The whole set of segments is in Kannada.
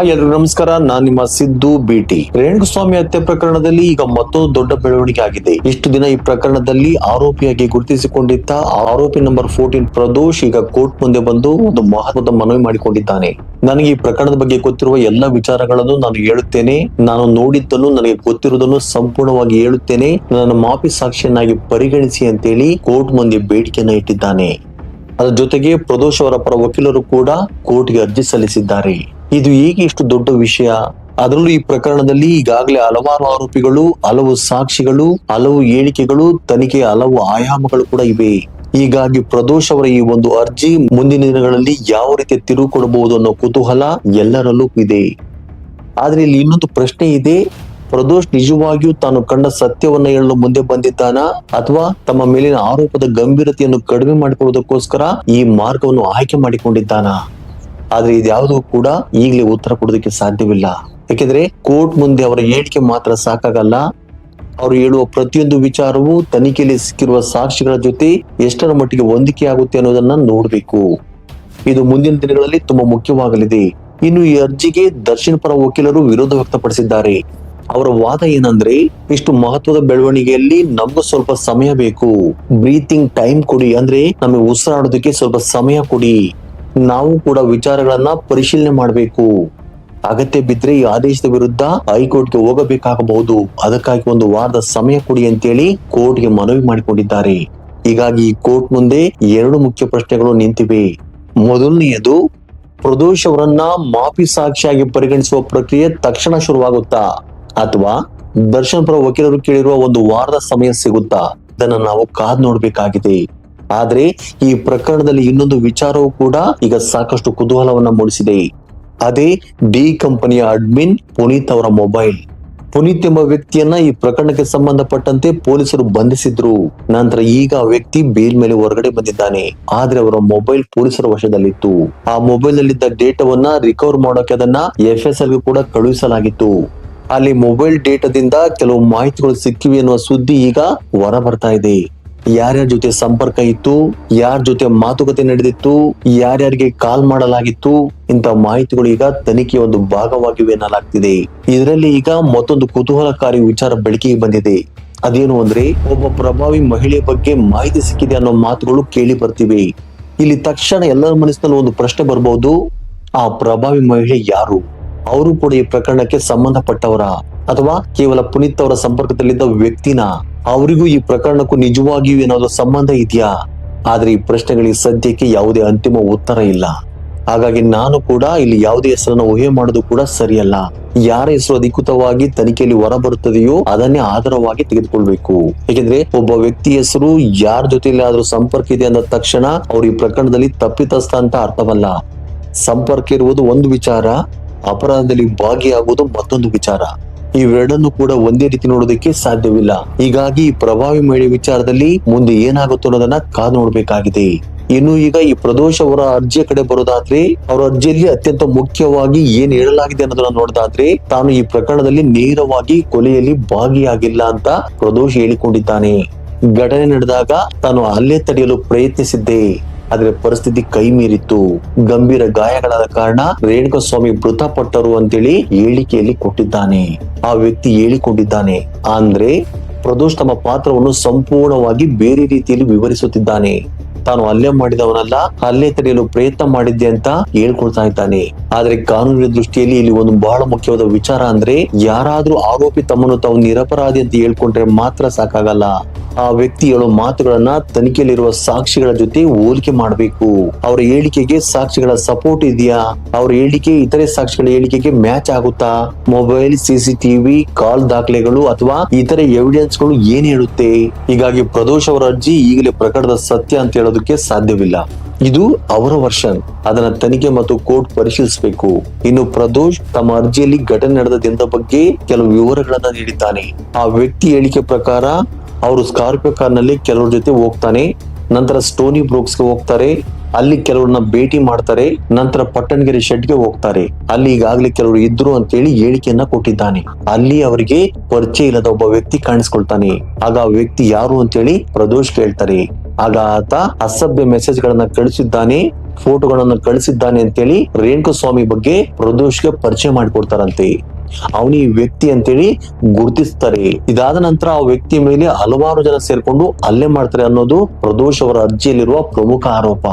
ಎಲ್ರಿಗೂ ನಮಸ್ಕಾರ. ನಾನ್ ನಿಮ್ಮ ಸಿದ್ದು ಬಿಟಿ. ರೇಣುಸ್ವಾಮಿ ಹತ್ಯೆ ಪ್ರಕರಣದಲ್ಲಿ ಈಗ ಮತ್ತೊಂದು ದೊಡ್ಡ ಬೆಳವಣಿಗೆ ಆಗಿದೆ. ಇಷ್ಟು ದಿನ ಈ ಪ್ರಕರಣದಲ್ಲಿ ಆರೋಪಿಯಾಗಿ ಗುರುತಿಸಿಕೊಂಡಿದ್ದ ಆರೋಪಿ ನಂಬರ್ 14 ಪ್ರದೋಷ್ ಈಗ ಕೋರ್ಟ್ ಮುಂದೆ ಬಂದು ಒಂದು ಮಹತ್ವದ ಮನವಿ ಮಾಡಿಕೊಂಡಿದ್ದಾನೆ. ನನಗೆ ಈ ಪ್ರಕರಣದ ಬಗ್ಗೆ ಗೊತ್ತಿರುವ ಎಲ್ಲ ವಿಚಾರಗಳನ್ನು ನಾನು ಹೇಳುತ್ತೇನೆ. ನಾನು ನೋಡಿದ್ದನ್ನು, ನನಗೆ ಗೊತ್ತಿರುವುದನ್ನು ಸಂಪೂರ್ಣವಾಗಿ ಹೇಳುತ್ತೇನೆ. ನನ್ನ ಮಾಪಿ ಸಾಕ್ಷಿಯನ್ನಾಗಿ ಪರಿಗಣಿಸಿ ಅಂತೇಳಿ ಕೋರ್ಟ್ ಮುಂದೆ ಬೇಡಿಕೆಯನ್ನ ಇಟ್ಟಿದ್ದಾನೆ. ಅದರ ಜೊತೆಗೆ ಪ್ರದೋಷ್ ಅವರ ಪರ ವಕೀಲರು ಕೂಡ ಕೋರ್ಟ್ಗೆ ಅರ್ಜಿ ಸಲ್ಲಿಸಿದ್ದಾರೆ. ಇದು ಹೇಗೆ ಇಷ್ಟು ದೊಡ್ಡ ವಿಷಯ? ಅದರಲ್ಲೂ ಈ ಪ್ರಕರಣದಲ್ಲಿ ಈಗಾಗಲೇ ಹಲವಾರು ಆರೋಪಿಗಳು, ಹಲವು ಸಾಕ್ಷಿಗಳು, ಹಲವು ಹೇಳಿಕೆಗಳು, ತನಿಖೆಯ ಹಲವು ಆಯಾಮಗಳು ಕೂಡ ಇವೆ. ಹೀಗಾಗಿ ಪ್ರದೋಷ್ ಅವರ ಈ ಒಂದು ಅರ್ಜಿ ಮುಂದಿನ ದಿನಗಳಲ್ಲಿ ಯಾವ ರೀತಿ ತಿರುವು ಕೊಡಬಹುದು ಅನ್ನೋ ಕುತೂಹಲ ಎಲ್ಲರಲ್ಲೂ ಇದೆ. ಆದ್ರೆ ಇಲ್ಲಿ ಇನ್ನೊಂದು ಪ್ರಶ್ನೆ ಇದೆ. ಪ್ರದೋಷ್ ನಿಜವಾಗಿಯೂ ತಾನು ಕಂಡ ಸತ್ಯವನ್ನ ಹೇಳಲು ಮುಂದೆ ಬಂದಿದ್ದಾನ, ಅಥವಾ ತಮ್ಮ ಮೇಲಿನ ಆರೋಪದ ಗಂಭೀರತೆಯನ್ನು ಕಡಿಮೆ ಮಾಡಿಕೊಳ್ಳುವುದಕ್ಕೋಸ್ಕರ ಈ ಮಾರ್ಗವನ್ನು ಆಯ್ಕೆ ಮಾಡಿಕೊಂಡಿದ್ದಾನ? ಆದ್ರೆ ಇದ್ಯಾವುದೂ ಕೂಡ ಈಗಲೇ ಉತ್ತರ ಕೊಡೋದಕ್ಕೆ ಸಾಧ್ಯವಿಲ್ಲ. ಯಾಕೆಂದ್ರೆ ಕೋರ್ಟ್ ಮುಂದೆ ಅವರ ಹೇಳಿಕೆ ಮಾತ್ರ ಸಾಕಾಗಲ್ಲ. ಅವರು ಹೇಳುವ ಪ್ರತಿಯೊಂದು ವಿಚಾರವು ತನಿಖೆಯಲ್ಲಿ ಸಿಕ್ಕಿರುವ ಸಾಕ್ಷಿಗಳ ಜೊತೆ ಎಷ್ಟರ ಮಟ್ಟಿಗೆ ಹೊಂದಿಕೆ ಆಗುತ್ತೆ ಅನ್ನೋದನ್ನ ನೋಡ್ಬೇಕು. ಇದು ಮುಂದಿನ ದಿನಗಳಲ್ಲಿ ತುಂಬಾ ಮುಖ್ಯವಾಗಲಿದೆ. ಇನ್ನು ಈ ಅರ್ಜಿಗೆ ದರ್ಶನ್ ಪರ ವಕೀಲರು ವಿರೋಧ ವ್ಯಕ್ತಪಡಿಸಿದ್ದಾರೆ. ಅವರ ವಾದ ಏನಂದ್ರೆ, ಇಷ್ಟು ಮಹತ್ವದ ಬೆಳವಣಿಗೆಯಲ್ಲಿ ನಮಗೂ ಸ್ವಲ್ಪ ಸಮಯ ಬೇಕು, ಬ್ರೀತಿಂಗ್ ಟೈಮ್ ಕೊಡಿ, ಅಂದ್ರೆ ನಮಗೆ ಉಸಿರಾಡೋದಕ್ಕೆ ಸ್ವಲ್ಪ ಸಮಯ ಕೊಡಿ, ನಾವು ಕೂಡ ವಿಚಾರಗಳನ್ನ ಪರಿಶೀಲನೆ ಮಾಡಬೇಕು, ಅಗತ್ಯ ಬಿದ್ರೆ ಈ ಆದೇಶದ ವಿರುದ್ಧ ಹೈಕೋರ್ಟ್ಗೆ ಹೋಗಬೇಕಾಗಬಹುದು, ಅದಕ್ಕಾಗಿ ಒಂದು ವಾರದ ಸಮಯ ಕೊಡಿ ಅಂತೇಳಿ ಕೋರ್ಟ್ಗೆ ಮನವಿ ಮಾಡಿಕೊಂಡಿದ್ದಾರೆ. ಹೀಗಾಗಿ ಕೋರ್ಟ್ ಮುಂದೆ ಎರಡು ಮುಖ್ಯ ಪ್ರಶ್ನೆಗಳು ನಿಂತಿವೆ. ಮೊದಲನೆಯದು, ಪ್ರದೋಷ್ ಅವರನ್ನ ಮಾಪಿ ಸಾಕ್ಷಿಯಾಗಿ ಪರಿಗಣಿಸುವ ಪ್ರಕ್ರಿಯೆ ತಕ್ಷಣ ಶುರುವಾಗುತ್ತಾ, ಅಥವಾ ದರ್ಶನ್ ಪರ ವಕೀಲರು ಕೇಳಿರುವ ಒಂದು ವಾರದ ಸಮಯ ಸಿಗುತ್ತಾ? ಇದನ್ನ ನಾವು ಕಾದ್ ನೋಡ್ಬೇಕಾಗಿದೆ. ಆದ್ರೆ ಈ ಪ್ರಕರಣದಲ್ಲಿ ಇನ್ನೊಂದು ವಿಚಾರವೂ ಕೂಡ ಈಗ ಸಾಕಷ್ಟು ಕುತೂಹಲವನ್ನ ಮೂಡಿಸಿದೆ. ಅದೇ ಡಿ ಕಂಪನಿಯ ಅಡ್ಮಿನ್ ಪುನೀತ್ ಅವರ ಮೊಬೈಲ್. ಪುನೀತ್ ಎಂಬ ವ್ಯಕ್ತಿಯನ್ನ ಈ ಪ್ರಕರಣಕ್ಕೆ ಸಂಬಂಧಪಟ್ಟಂತೆ ಪೊಲೀಸರು ಬಂಧಿಸಿದ್ರು. ನಂತರ ಈಗ ಆ ವ್ಯಕ್ತಿ ಬೇಲ್ ಮೇಲೆ ಹೊರಗಡೆ ಬಂದಿದ್ದಾನೆ. ಆದ್ರೆ ಅವರ ಮೊಬೈಲ್ ಪೊಲೀಸರ ವಶದಲ್ಲಿತ್ತು. ಆ ಮೊಬೈಲ್ ನಲ್ಲಿದ್ದ ಡೇಟಾವನ್ನ ರಿಕವರ್ ಮಾಡೋಕೆ ಅದನ್ನ FSL ಗೆ ಕೂಡ ಕಳುಹಿಸಲಾಗಿತ್ತು. ಅಲ್ಲಿ ಮೊಬೈಲ್ ಡೇಟಾದಿಂದ ಕೆಲವು ಮಾಹಿತಿಗಳು ಸಿಕ್ಕಿವೆ ಎನ್ನುವ ಸುದ್ದಿ ಈಗ ಹೊರ ಬರ್ತಾ ಇದೆ. ಯಾರ್ಯಾರ ಜೊತೆ ಸಂಪರ್ಕ ಇತ್ತು, ಯಾರ ಜೊತೆ ಮಾತುಕತೆ ನಡೆದಿತ್ತು, ಯಾರ್ಯಾರಿಗೆ ಕಾಲ್ ಮಾಡಲಾಗಿತ್ತು, ಇಂಥ ಮಾಹಿತಿಗಳು ಈಗ ತನಿಖೆಯ ಒಂದು ಭಾಗವಾಗಿವೆ ಎನ್ನಲಾಗ್ತಿದೆ. ಇದರಲ್ಲಿ ಈಗ ಮತ್ತೊಂದು ಕುತೂಹಲಕಾರಿ ವಿಚಾರ ಬೆಳಕಿಗೆ ಬಂದಿದೆ. ಅದೇನು ಅಂದ್ರೆ, ಒಬ್ಬ ಪ್ರಭಾವಿ ಮಹಿಳೆ ಬಗ್ಗೆ ಮಾಹಿತಿ ಸಿಕ್ಕಿದೆ ಅನ್ನೋ ಮಾತುಗಳು ಕೇಳಿ ಬರ್ತಿವೆ. ಇಲ್ಲಿ ತಕ್ಷಣ ಎಲ್ಲರ ಮನಸ್ಸಿನಲ್ಲಿ ಒಂದು ಪ್ರಶ್ನೆ ಬರ್ಬಹುದು, ಆ ಪ್ರಭಾವಿ ಮಹಿಳೆ ಯಾರು? ಅವರು ಕೂಡ ಈ ಪ್ರಕರಣಕ್ಕೆ ಸಂಬಂಧಪಟ್ಟವರ, ಅಥವಾ ಕೇವಲ ಪುನೀತ್ ಅವರ ಸಂಪರ್ಕದಲ್ಲಿದ್ದ ವ್ಯಕ್ತಿನ? ಅವರಿಗೂ ಈ ಪ್ರಕರಣಕ್ಕೂ ನಿಜವಾಗಿಯೂ ಏನಾದ್ರು ಸಂಬಂಧ ಇದೆಯಾ? ಆದ್ರೆ ಈ ಪ್ರಶ್ನೆಗಳಿಗೆ ಸದ್ಯಕ್ಕೆ ಯಾವುದೇ ಅಂತಿಮ ಉತ್ತರ ಇಲ್ಲ. ಹಾಗಾಗಿ ನಾನು ಕೂಡ ಇಲ್ಲಿ ಯಾವುದೇ ಹೆಸರನ್ನ ಊಹೆ ಮಾಡೋದು ಕೂಡ ಸರಿಯಲ್ಲ. ಯಾರ ಹೆಸರು ಅಧಿಕೃತವಾಗಿ ತನಿಖೆಯಲ್ಲಿ ಹೊರ ಬರುತ್ತದೆಯೋ ಅದನ್ನೇ ಆಧಾರವಾಗಿ ತೆಗೆದುಕೊಳ್ಬೇಕು. ಯಾಕೆಂದ್ರೆ ಒಬ್ಬ ವ್ಯಕ್ತಿ ಹೆಸರು ಯಾರ ಜೊತೆಯಲ್ಲಿ ಆದ್ರೂ ಸಂಪರ್ಕ ಇದೆ ಅಂದ ತಕ್ಷಣ ಅವ್ರು ಈ ಪ್ರಕರಣದಲ್ಲಿ ತಪ್ಪಿತಸ್ಥ ಅಂತ ಅರ್ಥವಲ್ಲ. ಸಂಪರ್ಕ ಇರುವುದು ಒಂದು ವಿಚಾರ, ಅಪರಾಧದಲ್ಲಿ ಭಾಗಿಯಾಗುವುದು ಮತ್ತೊಂದು ವಿಚಾರ. ಇವೆರಡನ್ನು ಕೂಡ ಒಂದೇ ರೀತಿ ನೋಡೋದಕ್ಕೆ ಸಾಧ್ಯವಿಲ್ಲ. ಹೀಗಾಗಿ ಈ ಪ್ರಭಾವಿ ಮಹಿಳೆ ವಿಚಾರದಲ್ಲಿ ಮುಂದೆ ಏನಾಗುತ್ತೋ ಅನ್ನೋದನ್ನ ಕಾದು ನೋಡ್ಬೇಕಾಗಿದೆ. ಇನ್ನು ಈಗ ಈ ಪ್ರದೋಷ್ ಅವರ ಅರ್ಜಿಯ ಕಡೆ ಬರೋದಾದ್ರೆ, ಅವರ ಅರ್ಜಿಯಲ್ಲಿ ಅತ್ಯಂತ ಮುಖ್ಯವಾಗಿ ಏನ್ ಹೇಳಲಾಗಿದೆ ಅನ್ನೋದನ್ನ ನೋಡೋದಾದ್ರೆ, ತಾನು ಈ ಪ್ರಕರಣದಲ್ಲಿ ನೇರವಾಗಿ ಕೊಲೆಯಲ್ಲಿ ಭಾಗಿಯಾಗಿಲ್ಲ ಅಂತ ಪ್ರದೋಷ್ ಹೇಳಿಕೊಂಡಿದ್ದಾನೆ. ಘಟನೆ ನಡೆದಾಗ ತಾನು ಹಲ್ಲೆ ತಡೆಯಲು ಪ್ರಯತ್ನಿಸಿದ್ದೆ, ಆದ್ರೆ ಪರಿಸ್ಥಿತಿ ಕೈ ಮೀರಿತ್ತು. ಗಂಭೀರ ಗಾಯಗಳಾದ ಕಾರಣ ರೇಣುಸ್ವಾಮಿ ಮೃತಪಟ್ಟರು ಅಂತೇಳಿ ಹೇಳಿಕೆಯಲ್ಲಿ ಕೊಟ್ಟಿದ್ದಾನೆ. ಆ ವ್ಯಕ್ತಿ ಹೇಳಿಕೊಂಡಿದ್ದಾನೆ. ಅಂದ್ರೆ ಪ್ರದೋಷ್ ತಮ್ಮ ಪಾತ್ರವನ್ನು ಸಂಪೂರ್ಣವಾಗಿ ಬೇರೆ ರೀತಿಯಲ್ಲಿ ವಿವರಿಸುತ್ತಿದ್ದಾನೆ. ತಾನು ಹಲ್ಲೆ ಮಾಡಿದವನಲ್ಲ, ಹಲ್ಲೆ ತಡೆಯಲು ಪ್ರಯತ್ನ ಮಾಡಿದ್ದೆ ಅಂತ ಹೇಳ್ಕೊಳ್ತಾ ಇದ್ದಾನೆ. ಆದ್ರೆ ಕಾನೂನಿನ ದೃಷ್ಟಿಯಲ್ಲಿ ಇಲ್ಲಿ ಒಂದು ಬಹಳ ಮುಖ್ಯವಾದ ವಿಚಾರ ಅಂದ್ರೆ, ಯಾರಾದ್ರೂ ಆರೋಪಿ ತಮ್ಮನ್ನು ತಾವು ನಿರಪರಾಧಿ ಅಂತ ಹೇಳ್ಕೊಂಡ್ರೆ ಮಾತ್ರ ಸಾಕಾಗಲ್ಲ. ಆ ವ್ಯಕ್ತಿ ಹೇಳೋ ಮಾತುಗಳನ್ನ ತನಿಖೆಯಲ್ಲಿರುವ ಸಾಕ್ಷಿಗಳ ಜೊತೆ ಹೋಲಿಕೆ ಮಾಡಬೇಕು. ಅವರ ಹೇಳಿಕೆಗೆ ಸಾಕ್ಷಿಗಳ ಸಪೋರ್ಟ್ ಇದೆಯಾ, ಅವರ ಹೇಳಿಕೆ ಇತರೆ ಸಾಕ್ಷಿಗಳ ಹೇಳಿಕೆಗೆ ಮ್ಯಾಚ್ ಆಗುತ್ತಾ, ಮೊಬೈಲ್, CCTV ಕಾಲ್ ದಾಖಲೆಗಳು ಅಥವಾ ಇತರೆ ಎವಿಡೆನ್ಸ್ ಗಳು ಏನ್ ಹೇಳುತ್ತೆ. ಹೀಗಾಗಿ ಪ್ರದೋಷ್ ಅವರ ಅರ್ಜಿ ಈಗಲೇ ಪ್ರಕರಣದ ಸತ್ಯ ಅಂತ ಹೇಳೋದಕ್ಕೆ ಸಾಧ್ಯವಿಲ್ಲ. ಇದು ಅವರ ವರ್ಷನ್, ಅದನ್ನ ತನಿಖೆ ಮತ್ತು ಕೋರ್ಟ್ ಪರಿಶೀಲಿಸಬೇಕು. ಇನ್ನು ಪ್ರದೋಷ್ ತಮ್ಮ ಅರ್ಜಿಯಲ್ಲಿ ಘಟನೆ ನಡೆದ ದಿನದ ಬಗ್ಗೆ ಕೆಲವು ವಿವರಗಳನ್ನ ನೀಡಿದ್ದಾನೆ. ಆ ವ್ಯಕ್ತಿ ಹೇಳಿಕೆ ಪ್ರಕಾರ ಅವರು ಸ್ಕಾರ್ಪಿಯೋ ಕಾರ್ನಲ್ಲಿ ಕೆಲವ್ರ ಜೊತೆ ಹೋಗ್ತಾನೆ, ನಂತರ ಸ್ಟೋನಿ ಬ್ರೂಕ್ಸ್ಗೆ ಹೋಗ್ತಾರೆ, ಅಲ್ಲಿ ಕೆಲವ್ರನ್ನ ಭೇಟಿ ಮಾಡ್ತಾರೆ, ನಂತರ ಪಟ್ಟಣಗೆರೆ ಶೆಡ್ಗೆ ಹೋಗ್ತಾರೆ. ಅಲ್ಲಿ ಈಗಾಗಲೇ ಕೆಲವರು ಇದ್ರು ಅಂತೇಳಿ ಹೇಳಿಕೆಯನ್ನ ಕೊಟ್ಟಿದ್ದಾನೆ. ಅಲ್ಲಿ ಅವರಿಗೆ ಪರಿಚಯ ಇಲ್ಲದ ಒಬ್ಬ ವ್ಯಕ್ತಿ ಕಾಣಿಸ್ಕೊಳ್ತಾನೆ. ಆಗ ಆ ವ್ಯಕ್ತಿ ಯಾರು ಅಂತೇಳಿ ಪ್ರದೋಷ್ ಕೇಳ್ತಾರೆ. ಆಗ ಆತ ಅಸಭ್ಯ ಮೆಸೇಜ್ ಗಳನ್ನ ಕಳಿಸಿದ್ದಾನೆ, ಫೋಟೋಗಳನ್ನ ಕಳಿಸಿದ್ದಾನೆ ಅಂತೇಳಿ ರೇಣುಕಸ್ವಾಮಿ ಬಗ್ಗೆ ಪ್ರದೋಷ್ಗೆ ಪರಿಚಯ ಮಾಡಿಕೊಡ್ತಾರಂತೆ. ಅವನು ಈ ವ್ಯಕ್ತಿ ಅಂತೇಳಿ ಗುರುತಿಸ್ತಾರೆ. ಇದಾದ ನಂತರ ಆ ವ್ಯಕ್ತಿ ಮೇಲೆ ಹಲವಾರು ಜನ ಸೇರ್ಕೊಂಡು ಹಲ್ಲೆ ಮಾಡ್ತಾರೆ ಅನ್ನೋದು ಪ್ರದೋಷ್ ಅವರ ಅರ್ಜಿಯಲ್ಲಿರುವ ಪ್ರಮುಖ ಆರೋಪ.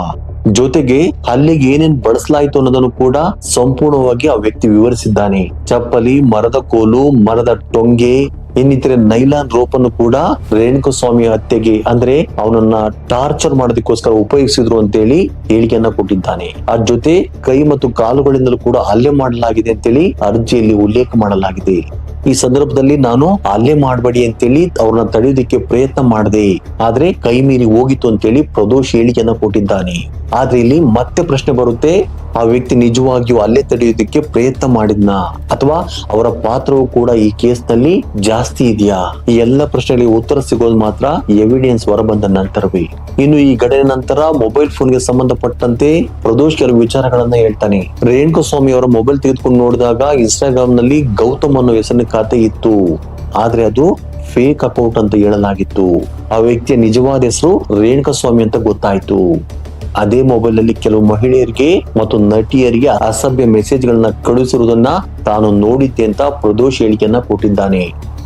ಜೊತೆಗೆ ಹಲ್ಲೆಗೆ ಏನೇನ್ ಬಳಸಲಾಯಿತು ಅನ್ನೋದನ್ನು ಕೂಡ ಸಂಪೂರ್ಣವಾಗಿ ಆ ವ್ಯಕ್ತಿ ವಿವರಿಸಿದ್ದಾನೆ. ಚಪ್ಪಲಿ, ಮರದ ಕೋಲು, ಮರದ ಟೊಂಗೆ, ಇನ್ನಿತರೆ ನೈಲಾನ್ ರೋಪ್ ಅನ್ನು ಕೂಡ ರೇಣುಕಸ್ವಾಮಿ ಹತ್ಯೆಗೆ ಅಂದ್ರೆ ಅವನನ್ನ ಟಾರ್ಚರ್ ಮಾಡೋದಕ್ಕೋಸ್ಕರ ಉಪಯೋಗಿಸಿದ್ರು ಅಂತೇಳಿ ಹೇಳಿಕೆಯನ್ನ ಕೊಟ್ಟಿದ್ದಾನೆ. ಅದ್ರ ಜೊತೆ ಕೈ ಮತ್ತು ಕಾಲುಗಳಿಂದಲೂ ಕೂಡ ಹಲ್ಲೆ ಮಾಡಲಾಗಿದೆ ಅಂತೇಳಿ ಅರ್ಜಿಯಲ್ಲಿ ಉಲ್ಲೇಖ ಮಾಡಲಾಗಿದೆ. ಈ ಸಂದರ್ಭದಲ್ಲಿ ನಾನು ಹಲ್ಲೆ ಮಾಡಬೇಡಿ ಅಂತೇಳಿ ಅವ್ರನ್ನ ತಡೆಯೋದಕ್ಕೆ ಪ್ರಯತ್ನ ಮಾಡಿದೆ, ಆದ್ರೆ ಕೈ ಮೀರಿ ಹೋಗಿತ್ತು ಅಂತೇಳಿ ಪ್ರದೋಷ್ ಹೇಳಿಕೆಯನ್ನ ಕೊಟ್ಟಿದ್ದಾನೆ. ಆದ್ರೆ ಇಲ್ಲಿ ಮತ್ತೆ ಪ್ರಶ್ನೆ ಬರುತ್ತೆ, ಆ ವ್ಯಕ್ತಿ ನಿಜವಾಗಿಯೂ ಹಲ್ಲೆ ತಡೆಯೋದಕ್ಕೆ ಪ್ರಯತ್ನ ಮಾಡಿದ್ನ ಅಥವಾ ಅವರ ಪಾತ್ರವು ಕೂಡ ಈ ಕೇಸ್ ನಲ್ಲಿ ಜಾಸ್ತಿ ಇದೆಯಾ? ಈ ಎಲ್ಲ ಪ್ರಶ್ನೆಗಳಿಗೆ ಉತ್ತರ ಸಿಗೋದು ಮಾತ್ರ ಎವಿಡೆನ್ಸ್ ಹೊರಬಂದ ನಂತರವೇ. ಇನ್ನು ಈ ಘಟನೆ ನಂತರ ಮೊಬೈಲ್ ಫೋನ್ ಗೆ ಸಂಬಂಧಪಟ್ಟಂತೆ ಪ್ರದೋಷ್ ಕೆಲವು ವಿಚಾರಗಳನ್ನ ಹೇಳ್ತಾನೆ. ರೇಣುಕಸ್ವಾಮಿ ಅವರ ಮೊಬೈಲ್ ತೆಗೆದುಕೊಂಡು ನೋಡಿದಾಗ ಇನ್ಸ್ಟಾಗ್ರಾಮ್ ನಲ್ಲಿ ಗೌತಮ್ ಅನ್ನೋ ಹೆಸರಿನ ಖಾತೆ ಇತ್ತು, ಆದ್ರೆ ಅದು ಫೇಕ್ ಅಕೌಂಟ್ ಅಂತ ಹೇಳಲಾಗಿತ್ತು. ಆ ವ್ಯಕ್ತಿಯ ನಿಜವಾದ ಹೆಸರು ರೇಣುಕಸ್ವಾಮಿ ಅಂತ ಗೊತ್ತಾಯ್ತು. ಅದೇ ಮೊಬೈಲ್ ನಲ್ಲಿ ಕೆಲವು ಮಹಿಳೆಯರಿಗೆ ಮತ್ತು ನಟಿಯರಿಗೆ ಅಸಭ್ಯ ಮೆಸೇಜ್ ಗಳನ್ನ ಕಳುಹಿಸಿರುವುದನ್ನ ತಾನು ನೋಡಿದ್ದೆ ಅಂತ ಪ್ರದೋಷ್ ಹೇಳಿಕೆಯನ್ನ ಕೊಟ್ಟಿದ್ದಾನೆ.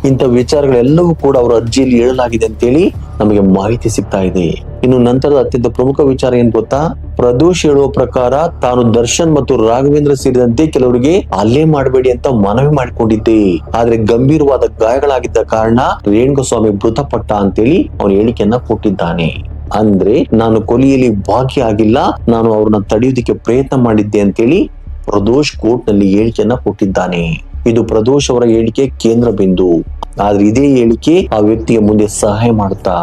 ಇಂಥ ವಿಚಾರಗಳೆಲ್ಲವೂ ಕೂಡ ಅವರ ಅರ್ಜಿಯಲ್ಲಿ ಹೇಳಲಾಗಿದೆ ಅಂತೇಳಿ ನಮಗೆ ಮಾಹಿತಿ ಸಿಗ್ತಾ ಇದೆ. ಇನ್ನು ನಂತರದ ಅತ್ಯಂತ ಪ್ರಮುಖ ವಿಚಾರ ಏನ್ ಗೊತ್ತಾ? ಪ್ರದೋಷ್ ಹೇಳುವ ಪ್ರಕಾರ ತಾನು ದರ್ಶನ್ ಮತ್ತು ರಾಘವೇಂದ್ರ ಸೇರಿದಂತೆ ಕೆಲವರಿಗೆ ಹಲ್ಲೆ ಮಾಡಬೇಡಿ ಅಂತ ಮನವಿ ಮಾಡಿಕೊಂಡಿದ್ದೆ, ಆದ್ರೆ ಗಂಭೀರವಾದ ಗಾಯಗಳಾಗಿದ್ದ ಕಾರಣ ರೇಣುಕಸ್ವಾಮಿ ಮೃತಪಟ್ಟ ಅಂತೇಳಿ ಅವನು ಹೇಳಿಕೆಯನ್ನ ಕೊಟ್ಟಿದ್ದಾನೆ. ಅಂದ್ರೆ ನಾನು ಕೊಲೆಯಲ್ಲಿ ಭಾಗಿಯಾಗಿಲ್ಲ, ನಾನು ಅವ್ರನ್ನ ತಡೆಯೋದಕ್ಕೆ ಪ್ರಯತ್ನ ಮಾಡಿದ್ದೆ ಅಂತೇಳಿ ಪ್ರದೋಷ್ ಕೋರ್ಟ್ ನಲ್ಲಿ ಹೇಳಿಕೆಯನ್ನ ಕೊಟ್ಟಿದ್ದಾನೆ. ಇದು ಪ್ರದೋಷ್ ಅವರ ಹೇಳಿಕೆ ಕೇಂದ್ರ ಬಿಂದು. ಆದ್ರೆ ಇದೇ ಹೇಳಿಕೆ ಆ ವ್ಯಕ್ತಿಗೆ ಮುಂದೆ ಸಹಾಯ ಮಾಡುತ್ತಾ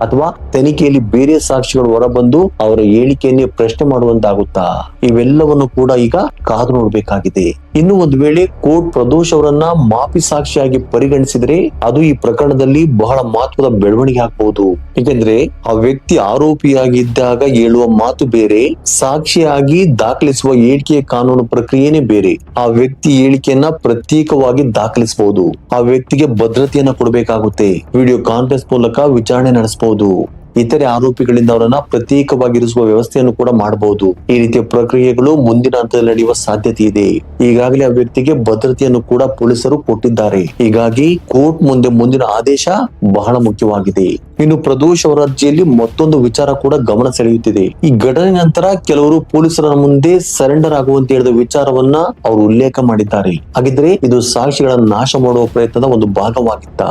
ಅಥವಾ ತನಿಖೆಯಲ್ಲಿ ಬೇರೆ ಸಾಕ್ಷಿಗಳು ಹೊರಬಂದು ಅವರ ಹೇಳಿಕೆಯನ್ನೇ ಪ್ರಶ್ನೆ ಮಾಡುವಂತಾಗುತ್ತಾ? ಇವೆಲ್ಲವನ್ನು ಕೂಡ ಈಗ ಕಾದು ನೋಡ್ಬೇಕಾಗಿದೆ. ಇನ್ನು ಒಂದು ವೇಳೆ ಕೋರ್ಟ್ ಪ್ರದೋಷ್ ಅವರನ್ನ ಮಾಪಿ ಸಾಕ್ಷಿಯಾಗಿ ಪರಿಗಣಿಸಿದ್ರೆ ಅದು ಈ ಪ್ರಕರಣದಲ್ಲಿ ಬಹಳ ಮಹತ್ವದ ಬೆಳವಣಿಗೆ ಆಗಬಹುದು. ಏಕೆಂದ್ರೆ ಆ ವ್ಯಕ್ತಿ ಆರೋಪಿಯಾಗಿದ್ದಾಗ ಹೇಳುವ ಮಾತು ಬೇರೆ, ಸಾಕ್ಷಿಯಾಗಿ ದಾಖಲಿಸುವ ಹೇಳಿಕೆಯ ಕಾನೂನು ಪ್ರಕ್ರಿಯೆನೇ ಬೇರೆ. ಆ ವ್ಯಕ್ತಿ ಹೇಳಿಕೆಯನ್ನ ಪ್ರತ್ಯೇಕವಾಗಿ ದಾಖಲಿಸಬಹುದು, ಆ ವ್ಯಕ್ತಿಗೆ ಭದ್ರತೆಯನ್ನ ಕೊಡಬೇಕಾಗುತ್ತೆ, ವಿಡಿಯೋ ಕಾನ್ಫರೆನ್ಸ್ ಮೂಲಕ ವಿಚಾರಣೆ ನಡೆಸಬಹುದು, ಇತರೆ ಆರೋಪಿಗಳಿಂದ ಅವರನ್ನ ಪ್ರತ್ಯೇಕವಾಗಿರಿಸುವ ವ್ಯವಸ್ಥೆಯನ್ನು ಕೂಡ ಮಾಡಬಹುದು. ಈ ರೀತಿಯ ಪ್ರಕ್ರಿಯೆಗಳು ಮುಂದಿನ ಹಂತದಲ್ಲಿ ನಡೆಯುವ ಸಾಧ್ಯತೆ ಇದೆ. ಈಗಾಗಲೇ ಆ ವ್ಯಕ್ತಿಗೆ ಭದ್ರತೆಯನ್ನು ಕೂಡ ಪೊಲೀಸರು ಕೊಟ್ಟಿದ್ದಾರೆ. ಹೀಗಾಗಿ ಕೋರ್ಟ್ ಮುಂದೆ ಮುಂದಿನ ಆದೇಶ ಬಹಳ ಮುಖ್ಯವಾಗಿದೆ. ಇನ್ನು ಪ್ರದೋಷ್ ಅವರ ಅರ್ಜಿಯಲ್ಲಿ ಮತ್ತೊಂದು ವಿಚಾರ ಕೂಡ ಗಮನ ಸೆಳೆಯುತ್ತಿದೆ. ಈ ಘಟನೆ ನಂತರ ಕೆಲವರು ಪೊಲೀಸರ ಮುಂದೆ ಸರೆಂಡರ್ ಆಗುವಂತೆ ಹೇಳಿದ ವಿಚಾರವನ್ನ ಅವರು ಉಲ್ಲೇಖ ಮಾಡಿದ್ದಾರೆ. ಹಾಗಿದ್ರೆ ಇದು ಸಾಕ್ಷಿಗಳನ್ನ ನಾಶ ಮಾಡುವ ಪ್ರಯತ್ನದ ಒಂದು ಭಾಗವಾಗಿತ್ತ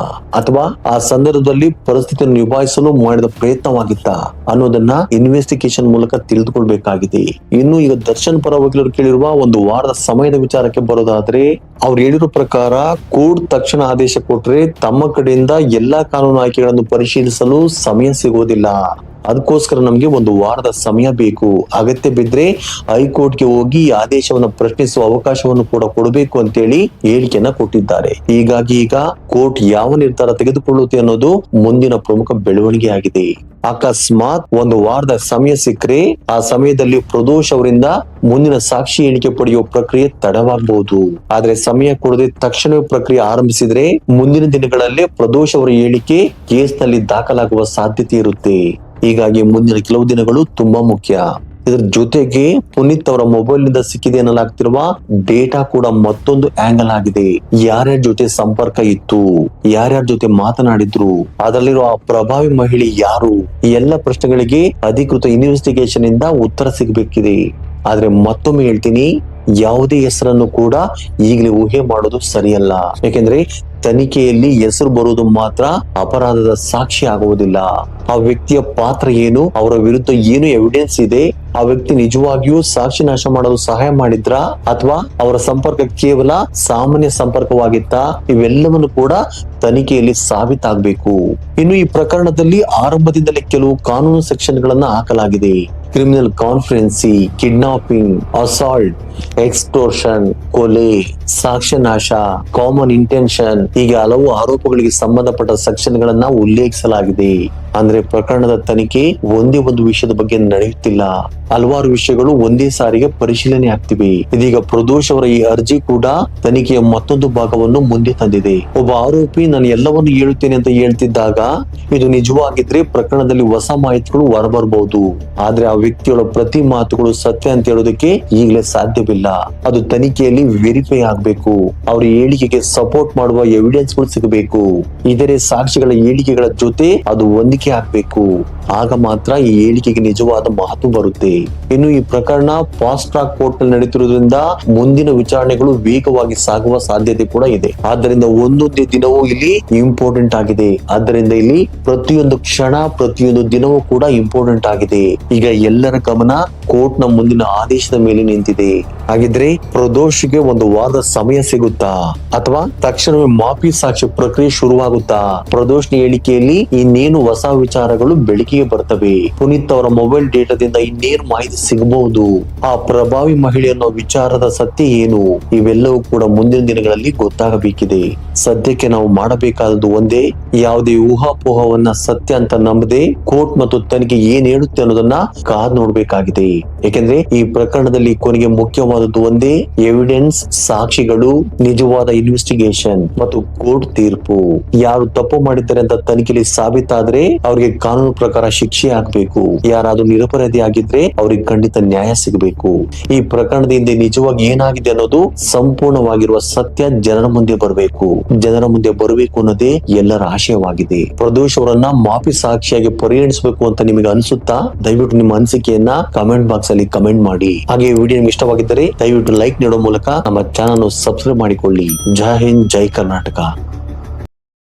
ಅಥವಾ ಆ ಸಂದರ್ಭದಲ್ಲಿ ಪರಿಸ್ಥಿತಿಯನ್ನು ನಿಭಾಯಿಸಲು ಮಾಡಿದ ಪ್ರಯತ್ನವಾಗಿತ್ತ ಅನ್ನೋದನ್ನ ಇನ್ವೆಸ್ಟಿಗೇಷನ್ ಮೂಲಕ ತಿಳಿದುಕೊಳ್ಬೇಕಾಗಿದೆ. ಇನ್ನು ಈಗ ದರ್ಶನ್ ಪರ ವಕೀಲರು ಕೇಳಿರುವ ಒಂದು ವಾರದ ಸಮಯದ ವಿಚಾರಕ್ಕೆ ಬರೋದಾದ್ರೆ, ಅವ್ರು ಹೇಳಿರೋ ಪ್ರಕಾರ ಕೋರ್ಟ್ ತಕ್ಷಣ ಆದೇಶ ಕೊಟ್ರೆ ತಮ್ಮ ಕಡೆಯಿಂದ ಎಲ್ಲಾ ಕಾನೂನು ಆಯ್ಕೆಗಳನ್ನು ಪರಿಶೀಲಿಸಲು ಸಮಯ ಸಿಗೋದಿಲ್ಲ. ಅದಕ್ಕೋಸ್ಕರ ನಮ್ಗೆ ಒಂದು ವಾರದ ಸಮಯ ಬೇಕು. ಅಗತ್ಯ ಬಿದ್ರೆ ಹೈಕೋರ್ಟ್ಗೆ ಹೋಗಿ ಈ ಆದೇಶವನ್ನು ಪ್ರಶ್ನಿಸುವ ಅವಕಾಶವನ್ನು ಕೂಡ ಕೊಡಬೇಕು ಅಂತೇಳಿ ಹೇಳಿಕೆಯನ್ನ ಕೊಟ್ಟಿದ್ದಾರೆ. ಹೀಗಾಗಿ ಈಗ ಕೋರ್ಟ್ ಯಾವ ನಿರ್ಧಾರ ತೆಗೆದುಕೊಳ್ಳುತ್ತೆ ಅನ್ನೋದು ಮುಂದಿನ ಪ್ರಮುಖ ಬೆಳವಣಿಗೆ ಆಗಿದೆ. ಅಕಸ್ಮಾತ್ ಒಂದು ವಾರದ ಸಮಯ ಸಿಕ್ಕರೆ ಆ ಸಮಯದಲ್ಲಿ ಪ್ರದೋಷ್ ಅವರಿಂದ ಮುಂದಿನ ಸಾಕ್ಷಿ ಹೇಳಿಕೆ ಪಡೆಯುವ ಪ್ರಕ್ರಿಯೆ ತಡವಾಗಬಹುದು. ಆದ್ರೆ ಸಮಯ ಕೊಡದೆ ತಕ್ಷಣವೇ ಪ್ರಕ್ರಿಯೆ ಆರಂಭಿಸಿದ್ರೆ ಮುಂದಿನ ದಿನಗಳಲ್ಲೇ ಪ್ರದೋಷ್ ಅವರ ಹೇಳಿಕೆ ಕೇಸ್ ನಲ್ಲಿ ದಾಖಲಾಗುವ ಸಾಧ್ಯತೆ ಇರುತ್ತೆ. ಹೀಗಾಗಿ ಮುಂದಿನ ಕೆಲವು ದಿನಗಳು ತುಂಬಾ ಮುಖ್ಯ. ಇದರ ಜೊತೆಗೆ ಪುನೀತ್ ಅವರ ಮೊಬೈಲ್ ನಿಂದ ಸಿಕ್ಕಿದೆ ಎನ್ನಲಾಗ್ತಿರುವ ಡೇಟಾ ಕೂಡ ಮತ್ತೊಂದು ಆಂಗಲ್ ಆಗಿದೆ. ಯಾರ್ಯಾರ ಜೊತೆ ಸಂಪರ್ಕ ಇತ್ತು, ಯಾರ್ಯಾರ ಜೊತೆ ಮಾತನಾಡಿದ್ರು, ಅದರಲ್ಲಿರುವ ಆ ಪ್ರಭಾವಿ ಮಹಿಳೆ ಯಾರು, ಈ ಎಲ್ಲ ಪ್ರಶ್ನೆಗಳಿಗೆ ಅಧಿಕೃತ ಇನ್ವೆಸ್ಟಿಗೇಷನ್ ಇಂದ ಉತ್ತರ ಸಿಗಬೇಕಿದೆ. ಆದ್ರೆ ಮತ್ತೊಮ್ಮೆ ಹೇಳ್ತೀನಿ, ಯಾವುದೇ ಹೆಸರನ್ನು ಕೂಡ ಈಗಲೇ ಊಹೆ ಮಾಡೋದು ಸರಿಯಲ್ಲ. ಯಾಕೆಂದ್ರೆ ತನಿಖೆಯಲ್ಲಿ ಹೆಸರು ಬರುವುದು ಮಾತ್ರ ಅಪರಾಧದ ಸಾಕ್ಷಿ ಆಗುವುದಿಲ್ಲ. ಆ ವ್ಯಕ್ತಿಯ ಪಾತ್ರ ಏನು, ಅವರ ವಿರುದ್ಧ ಏನು ಎವಿಡೆನ್ಸ್ ಇದೆ, ಆ ವ್ಯಕ್ತಿ ನಿಜವಾಗಿಯೂ ಸಾಕ್ಷಿ ನಾಶ ಮಾಡಲು ಸಹಾಯ ಮಾಡಿದ್ರ ಅಥವಾ ಅವರ ಸಂಪರ್ಕ ಕೇವಲ ಸಾಮಾನ್ಯ ಸಂಪರ್ಕವಾಗಿತ್ತಾ, ಇವೆಲ್ಲವನ್ನು ಕೂಡ ತನಿಖೆಯಲ್ಲಿ ಸಾಬೀತಾಗಬೇಕು. ಇನ್ನು ಈ ಪ್ರಕರಣದಲ್ಲಿ ಆರಂಭದಿಂದಲೇ ಕೆಲವು ಕಾನೂನು ಸೆಕ್ಷನ್ ಗಳನ್ನ ಹಾಕಲಾಗಿದೆ. ಕ್ರಿಮಿನಲ್ ಕಾನ್ಫರೆನ್ಸಿ, ಕಿಡ್ನಾಪಿಂಗ್, ಅಸಾಲ್ಟ್, ಎಕ್ಸ್ಟೋರ್ಷನ್, ಕೊಲೆ, ಸಾಕ್ಷ್ಯನಾಶ, ಕಾಮನ್ ಇಂಟೆನ್ಷನ್ ಹೀಗೆ ಹಲವು ಆರೋಪಗಳಿಗೆ ಸಂಬಂಧಪಟ್ಟ ಸೆಕ್ಷನ್ ಗಳನ್ನ ಉಲ್ಲೇಖಿಸಲಾಗಿದೆ. ಅಂದ್ರೆ ಪ್ರಕರಣದ ತನಿಖೆ ಒಂದೇ ಒಂದು ವಿಷಯದ ಬಗ್ಗೆ ನಡೆಯುತ್ತಿಲ್ಲ, ಹಲವಾರು ವಿಷಯಗಳು ಒಂದೇ ಸಾರಿಗೆ ಪರಿಶೀಲನೆ ಆಗ್ತಿವೆ. ಇದೀಗ ಪ್ರದೋಷ್ ಅವರ ಈ ಅರ್ಜಿ ಕೂಡ ತನಿಖೆಯ ಮತ್ತೊಂದು ಭಾಗವನ್ನು ಮುಂದೆ ತಂದಿದೆ. ಒಬ್ಬ ಆರೋಪಿ ನಾನು ಎಲ್ಲವನ್ನು ಹೇಳುತ್ತೇನೆ ಅಂತ ಹೇಳ್ತಿದ್ದಾಗ ಇದು ನಿಜವಾಗಿದ್ರೆ ಪ್ರಕರಣದಲ್ಲಿ ಹೊಸ ಮಾಹಿತಿಗಳು ಹೊರಬರಬಹುದು. ಆದ್ರೆ ಆ ವ್ಯಕ್ತಿಗಳ ಪ್ರತಿ ಮಾತುಗಳು ಸತ್ಯ ಅಂತ ಹೇಳೋದಕ್ಕೆ ಈಗಲೇ ಸಾಧ್ಯವಿಲ್ಲ. ಅದು ತನಿಖೆಯಲ್ಲಿ ವೆರಿಫೈ ಆಗ್ಬೇಕು. ಅವರ ಹೇಳಿಕೆಗೆ ಸಪೋರ್ಟ್ ಮಾಡುವ ಎವಿಡೆನ್ಸ್ ಗಳು ಸಿಗಬೇಕು. ಇತರೆ ಸಾಕ್ಷಿಗಳ ಹೇಳಿಕೆಗಳ ಜೊತೆ ಅದು ಹೊಂದಿಕೆ ಆಗ್ಬೇಕು. ಆಗ ಮಾತ್ರ ಈ ಹೇಳಿಕೆಗೆ ನಿಜವಾದ ಮಹತ್ವ ಬರುತ್ತೆ. ಇನ್ನು ಈ ಪ್ರಕರಣ ಫಾಸ್ಟ್ ಟ್ರಾಕ್ ಕೋರ್ಟ್ ನಲ್ಲಿ ನಡೀತಿರುವುದರಿಂದ ಮುಂದಿನ ವಿಚಾರಣೆಗಳು ವೇಗವಾಗಿ ಸಾಗುವ ಸಾಧ್ಯತೆ ಕೂಡ ಇದೆ. ಆದ್ದರಿಂದ ಒಂದೊಂದೇ ದಿನವೂ ಇಲ್ಲಿ ಇಂಪಾರ್ಟೆಂಟ್ ಆಗಿದೆ. ಆದ್ದರಿಂದ ಇಲ್ಲಿ ಪ್ರತಿಯೊಂದು ಕ್ಷಣ, ಪ್ರತಿಯೊಂದು ದಿನವೂ ಕೂಡ ಇಂಪಾರ್ಟೆಂಟ್ ಆಗಿದೆ. ಈಗ ಎಲ್ಲರ ಗಮನ ಕೋರ್ಟ್ ನ ಮುಂದಿನ ಆದೇಶದ ಮೇಲೆ ನಿಂತಿದೆ. ಹಾಗಿದ್ರೆ ಪ್ರದೋಷ್ಗೆ ಒಂದು ವಾರದ ಸಮಯ ಸಿಗುತ್ತಾ ಅಥವಾ ತಕ್ಷಣವೇ ಮಾಫಿ ಸಾಕ್ಷ್ಯ ಪ್ರಕ್ರಿಯೆ ಶುರುವಾಗುತ್ತಾ? ಪ್ರದೋಷ್ನ ಹೇಳಿಕೆಯಲ್ಲಿ ಇನ್ನೇನು ಹೊಸ ವಿಚಾರಗಳು ಬೆಳಕಿಗೆ ಬರ್ತವೆ? ಪುನೀತ್ ಅವರ ಮೊಬೈಲ್ ಡೇಟಾದಿಂದ ಇನ್ನೇನು ಮಾಹಿತಿ ಸಿಗಬಹುದು? ಆ ಪ್ರಭಾವಿ ಮಹಿಳೆ ಅನ್ನೋ ವಿಚಾರದ ಸತ್ಯ ಏನು? ಇವೆಲ್ಲವೂ ಕೂಡ ಮುಂದಿನ ದಿನಗಳಲ್ಲಿ ಗೊತ್ತಾಗಬೇಕಿದೆ. ಸದ್ಯಕ್ಕೆ ನಾವು ಮಾಡಬೇಕಾದದ್ದು ಒಂದೇ, ಯಾವುದೇ ಊಹಾಪೋಹವನ್ನ ಸತ್ಯ ಅಂತ ನಂಬದೆ ಕೋರ್ಟ್ ಮತ್ತು ತನಿಖೆ ಏನ್ ಹೇಳುತ್ತೆ ಅನ್ನೋದನ್ನ ಕಾದ್ ನೋಡ್ಬೇಕಾಗಿದೆ. ಯಾಕೆಂದ್ರೆ ಈ ಪ್ರಕರಣದಲ್ಲಿ ಕೊನೆಗೆ ಮುಖ್ಯವಾದದ್ದು ಒಂದೇ, ಎವಿಡೆನ್ಸ್, ಸಾಕ್ಷಿಗಳು, ನಿಜವಾದ ಇನ್ವೆಸ್ಟಿಗೇಷನ್ ಮತ್ತು ಕೋರ್ಟ್ ತೀರ್ಪು. ಯಾರು ತಪ್ಪು ಮಾಡಿದ್ದಾರೆ ಅಂತ ತನಿಖೆಯಲ್ಲಿ ಸಾಬೀತಾದ್ರೆ ಅವ್ರಿಗೆ ಕಾನೂನು ಪ್ರಕಾರ ಶಿಕ್ಷೆ ಆಗ್ಬೇಕು. ಯಾರಾದ್ರೂ ನಿರಪರಾಧಿ ಆಗಿದ್ರೆ ಅವ್ರಿಗೆ ಖಂಡಿತ ನ್ಯಾಯ ಸಿಗಬೇಕು. ಈ ಪ್ರಕರಣದ ಹಿಂದೆ ನಿಜವಾಗಿ ಏನಾಗಿದೆ ಅನ್ನೋದು ಸಂಪೂರ್ಣವಾಗಿರುವ ಸತ್ಯ ಜನರ ಮುಂದೆ ಬರಬೇಕು. ಜನರ ಮುಂದೆ ಬರಬೇಕು ಅನ್ನೋದೇ ಎಲ್ಲರ ಆಶಯವಾಗಿದೆ. ಪ್ರದೋಷ್ ಅವರನ್ನ ಮಾಫಿ ಸಾಕ್ಷಿಯಾಗಿ ಪರಿಗಣಿಸಬೇಕು ಅಂತ ನಿಮಗೆ ಅನ್ಸುತ್ತಾ? ದಯವಿಟ್ಟು ನಿಮ್ಮ ಅನಿಸಿಕೆಯನ್ನ ಕಮೆಂಟ್ ಬಾಕ್ಸ್ ಅಲ್ಲಿ ಕಮೆಂಟ್ ಮಾಡಿ. ಹಾಗೆ ವಿಡಿಯೋ ನಿಮ್ಗೆ ಇಷ್ಟವಾಗಿದ್ದರೆ ದಯವಿಟ್ಟು ಲೈಕ್ ನೀಡೋ ಮೂಲಕ ನಮ್ಮ ಚಾನಲ್ ಸಬ್ಸ್ಕ್ರೈಬ್ ಮಾಡಿಕೊಳ್ಳಿ. ಜೈ ಹಿಂದ್, ಜೈ ಕರ್ನಾಟಕ.